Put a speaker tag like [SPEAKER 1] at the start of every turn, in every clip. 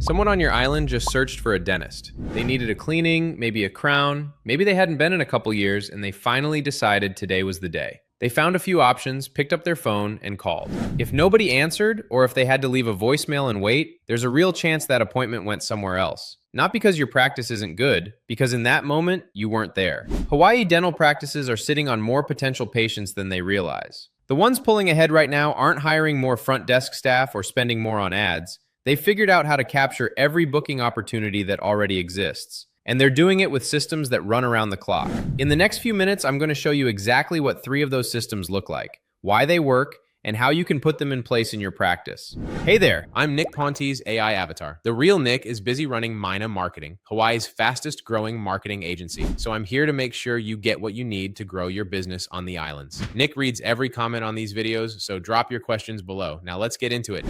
[SPEAKER 1] Someone on your island just searched for a dentist. They needed a cleaning, maybe a crown, maybe they hadn't been in a couple years, and they finally decided today was the day. They found a few options, picked up their phone, and called. If nobody answered, or if they had to leave a voicemail and wait, there's a real chance that appointment went somewhere else. Not because your practice isn't good, because in that moment, you weren't there. Hawaii dental practices are sitting on more potential patients than they realize. The ones pulling ahead right now aren't hiring more front desk staff or spending more on ads. They figured out how to capture every booking opportunity that already exists. And they're doing it with systems that run around the clock. In the next few minutes, I'm going to show you exactly what 3 of those systems look like, why they work, and how you can put them in place in your practice. Hey there, I'm Nick Ponte's AI avatar. The real Nick is busy running Myna Marketing, Hawaii's fastest growing marketing agency. So I'm here to make sure you get what you need to grow your business on the islands. Nick reads every comment on these videos, so drop your questions below. Now let's get into it.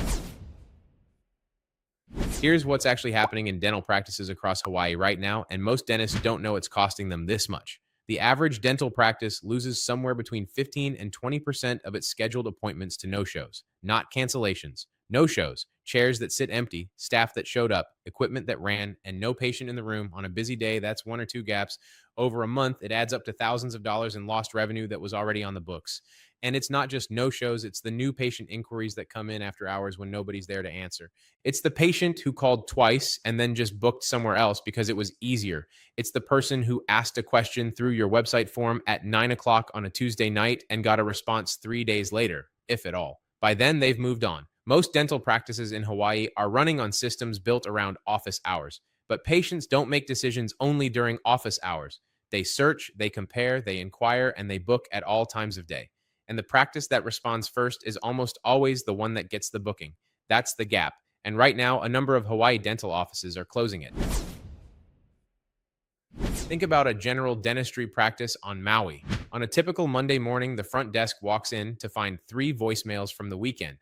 [SPEAKER 1] Here's what's actually happening in dental practices across Hawaii right now, and most dentists don't know it's costing them this much. The average dental practice loses somewhere between 15 and 20% of its scheduled appointments to no-shows, not cancellations. No-shows, chairs that sit empty, staff that showed up, equipment that ran, and no patient in the room on a busy day. That's 1 or 2 gaps. Over a month, it adds up to thousands of dollars in lost revenue that was already on the books. And it's not just no-shows, it's the new patient inquiries that come in after hours when nobody's there to answer. It's the patient who called twice and then just booked somewhere else because it was easier. It's the person who asked a question through your website form at 9 o'clock on a Tuesday night and got a response 3 days later, if at all. By then, they've moved on. Most dental practices in Hawaii are running on systems built around office hours, but patients don't make decisions only during office hours. They search, they compare, they inquire, and they book at all times of day. And the practice that responds first is almost always the one that gets the booking. That's the gap. And right now, a number of Hawaii dental offices are closing it. Think about a general dentistry practice on Maui. On a typical Monday morning, the front desk walks in to find 3 voicemails from the weekend.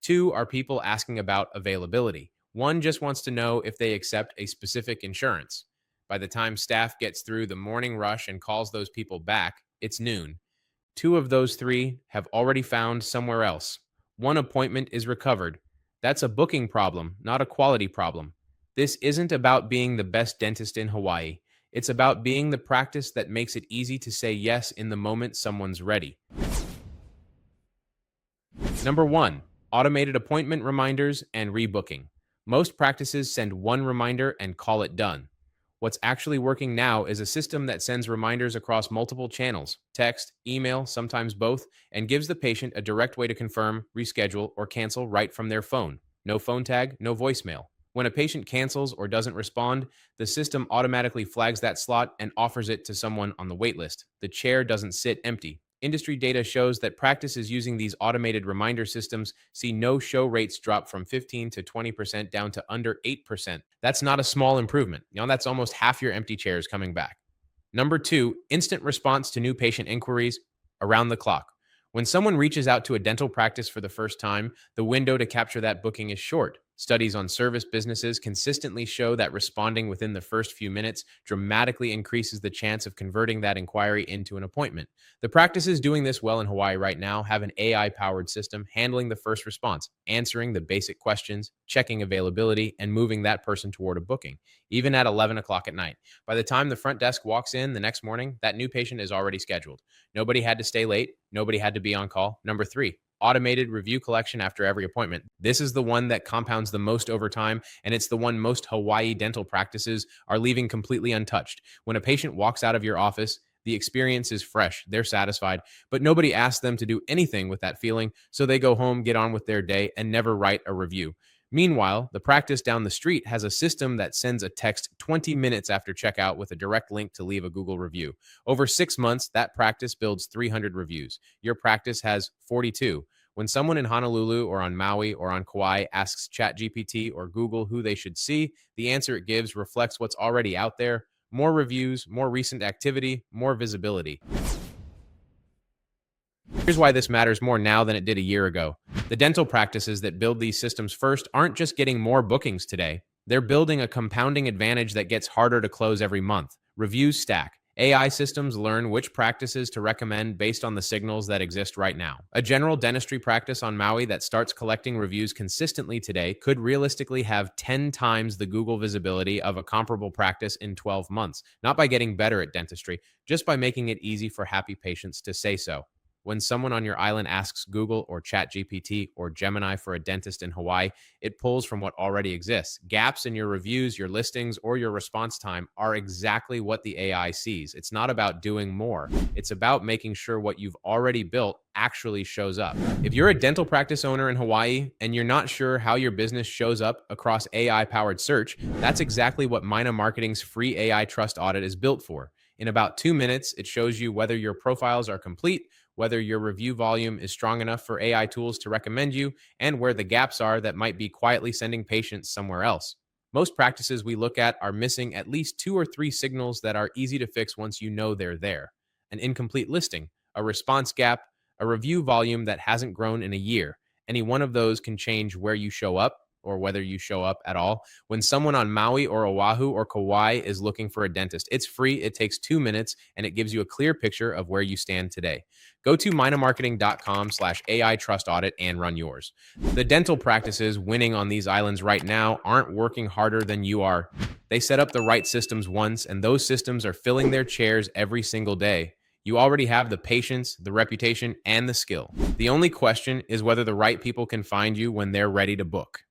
[SPEAKER 1] 2 are people asking about availability. 1 just wants to know if they accept a specific insurance. By the time staff gets through the morning rush and calls those people back, it's noon. 2 of those 3 have already found somewhere else. 1 appointment is recovered. That's a booking problem, not a quality problem. This isn't about being the best dentist in Hawaii. It's about being the practice that makes it easy to say yes in the moment someone's ready. Number 1, automated appointment reminders and rebooking. Most practices send 1 reminder and call it done. What's actually working now is a system that sends reminders across multiple channels, text, email, sometimes both, and gives the patient a direct way to confirm, reschedule, or cancel right from their phone. No phone tag, no voicemail. When a patient cancels or doesn't respond, the system automatically flags that slot and offers it to someone on the waitlist. The chair doesn't sit empty. Industry data shows that practices using these automated reminder systems see no-show rates drop from 15 to 20% down to under 8%. That's not a small improvement. That's almost half your empty chairs coming back. Number 2, instant response to new patient inquiries around the clock. When someone reaches out to a dental practice for the first time, the window to capture that booking is short. Studies on service businesses consistently show that responding within the first few minutes dramatically increases the chance of converting that inquiry into an appointment. The practices doing this well in Hawaii right now have an AI-powered system handling the first response, answering the basic questions, checking availability, and moving that person toward a booking, even at 11 o'clock at night. By the time the front desk walks in the next morning, that new patient is already scheduled. Nobody had to stay late. Nobody had to be on call. Number 3, automated review collection after every appointment. This is the one that compounds the most over time, and it's the one most Hawaii dental practices are leaving completely untouched. When a patient walks out of your office, the experience is fresh, they're satisfied, but nobody asks them to do anything with that feeling, so they go home, get on with their day, and never write a review. Meanwhile, the practice down the street has a system that sends a text 20 minutes after checkout with a direct link to leave a Google review. Over 6 months, that practice builds 300 reviews. Your practice has 42. When someone in Honolulu or on Maui or on Kauai asks ChatGPT or Google who they should see, the answer it gives reflects what's already out there: more reviews, more recent activity, more visibility. Here's why this matters more now than it did a year ago. The dental practices that build these systems first aren't just getting more bookings today. They're building a compounding advantage that gets harder to close every month. Reviews stack. AI systems learn which practices to recommend based on the signals that exist right now. A general dentistry practice on Maui that starts collecting reviews consistently today could realistically have 10 times the Google visibility of a comparable practice in 12 months, not by getting better at dentistry, just by making it easy for happy patients to say so. When someone on your island asks Google or ChatGPT or Gemini for a dentist in Hawaii, it pulls from what already exists. Gaps in your reviews, your listings, or your response time are exactly what the AI sees. It's not about doing more, it's about making sure what you've already built actually shows up. If you're a dental practice owner in Hawaii and you're not sure how your business shows up across AI powered search, that's exactly what Myna Marketing's free AI trust audit is built for. In about 2 minutes, it shows you whether your profiles are complete, whether your review volume is strong enough for AI tools to recommend you, and where the gaps are that might be quietly sending patients somewhere else. Most practices we look at are missing at least two or three signals that are easy to fix once you know they're there: an incomplete listing, a response gap, a review volume that hasn't grown in a year. Any one of those can change where you show up or whether you show up at all. When someone on Maui or Oahu or Kauai is looking for a dentist, it's free, it takes 2 minutes, and it gives you a clear picture of where you stand today. Go to minamarketing.com/AI trust audit and run yours. The dental practices winning on these islands right now aren't working harder than you are. They set up the right systems once, and those systems are filling their chairs every single day. You already have the patience, the reputation, and the skill. The only question is whether the right people can find you when they're ready to book.